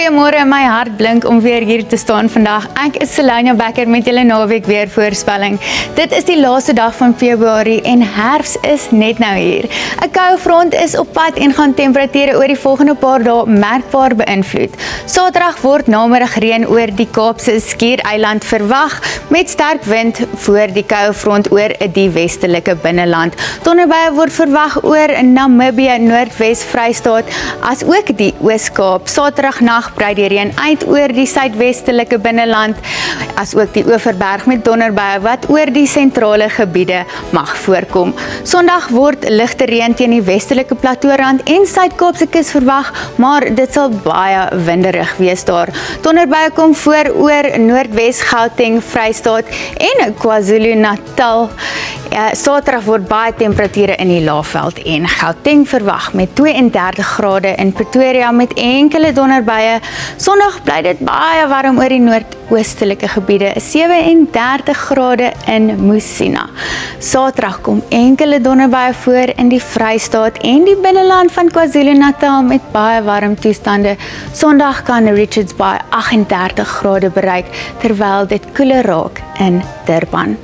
Goeiemôre, my hart blink om weer hier te staan vandag. Ek is Selania Becker met julle naweek weer voorspelling. Dit is die laaste dag van Februarie en herfs is net nou hier. 'n Koue front is op pad en gaan temperature oor die volgende paar dae merkbaar beïnvloed. Saterdag word namiddag reën oor die Kaapse Skiereiland verwag met sterk wind voor die koue front oor die westelike binneland. Donderbuie word verwag oor Namibië, Noordwes, Vrystaat, as ook die Oos-Kaap. Saterdagnaand brei die reën uit oor die suidwestelike binneland, as ook die Oeverberg met donderbuie wat oor die sentrale gebiede mag voorkom. Sondag word ligte reën teen die westelike plateaurand en Suid-Kaapse kus verwag, maar dit sal baie winderig wees daar. Donderbuie kom voor oor Noordwes, Gauteng, Vrystaat en KwaZulu-Natal. Saterdag word baie temperature in die Laagveld en Gauteng verwag met 32 grade in Pretoria met enkele donderbuie. Sondag bly dit baie warm oor die noordoostelike gebiede, 37 grade in Musina. Saterdag kom enkele donderbuie voor in die Vrystaat en die binneland van KwaZulu-Natal met baie warm toestande. Sondag kan Richards Bay 38 grade bereik, terwyl dit koeler raak in Durban.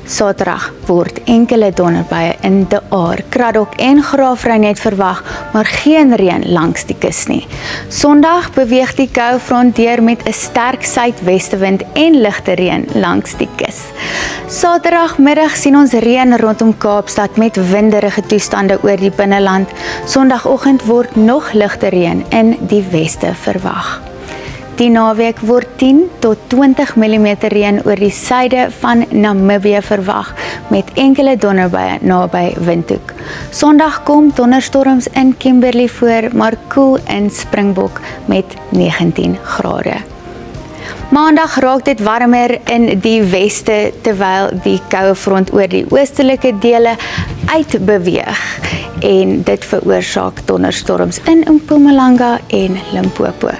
Saterdag word enkele donderbuie in De Aar, Kraddock en Graafrenet verwag, maar geen reën langs die kus nie. Sondag beweeg die koue front deur met 'n sterk suidwestewind en ligte reën langs die kus. Saterdagmiddag sien ons reën rondom Kaapstad met winderige toestande oor die binneland. Sondagoggend word nog ligte reën in die weste verwag. Die naweek word 10 tot 20 mm reën oor die suide van Namibië verwag met enkele donderbuie naby Windhoek. Sondag kom donderstorms in Kimberley voor, maar koel in Springbok met 19 grade. Maandag raak dit warmer in die weste terwyl die koue front oor die oostelike dele uitbeweeg en dit veroorsaak donderstorms in Mpumalanga en Limpopo.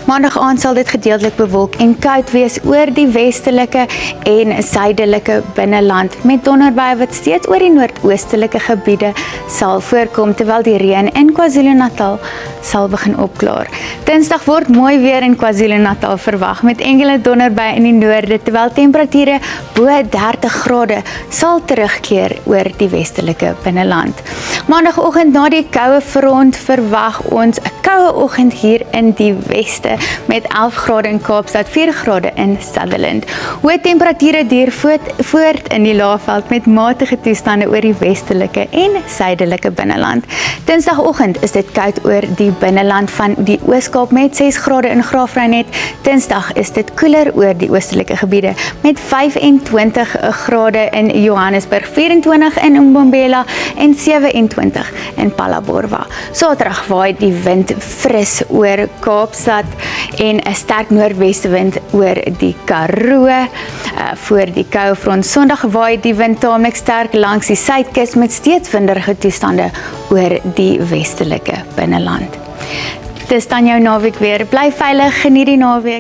Maandag aand sal dit gedeeltelik bewolk en koud wees oor die westelike en suidelike binneland met donderbuie wat steeds oor die noordoostelike gebiede sal voorkom terwyl die reën in KwaZulu-Natal sal begin opklaar. Dinsdag word mooi weer in KwaZulu-Natal verwag met enkele donderbuie in die noorde terwyl temperature bo 30 grade sal terugkeer oor die westelike binneland. Maandagoggend na die koue front verwag ons 'n koue oggend hier in die weste met 11 grade in Kaapstad, 4 grade in Sutherland. Hoë temperature duur voort in die Laagveld met matige toestande oor die westelike en suidelike binneland. Dinsdagoggend is dit koud oor die binneland van die Oos-Kaap met 6 grade in Graafrenet. Dinsdag is dit koeler oor die oostelike gebiede met 25 grade in Johannesburg, 24 in Mbombela en 27 in Phalaborwa. Saterdag waai die wind fris oor Kaapstad en 'n sterk noordwestewind oor die Karoo voor die koue front. Sondag waai die wind taamlik sterk langs die suidkus met steeds winderige toestande oor die westelike binneland. Dis dan jou naweek weer. Bly veilig, geniet die naweek.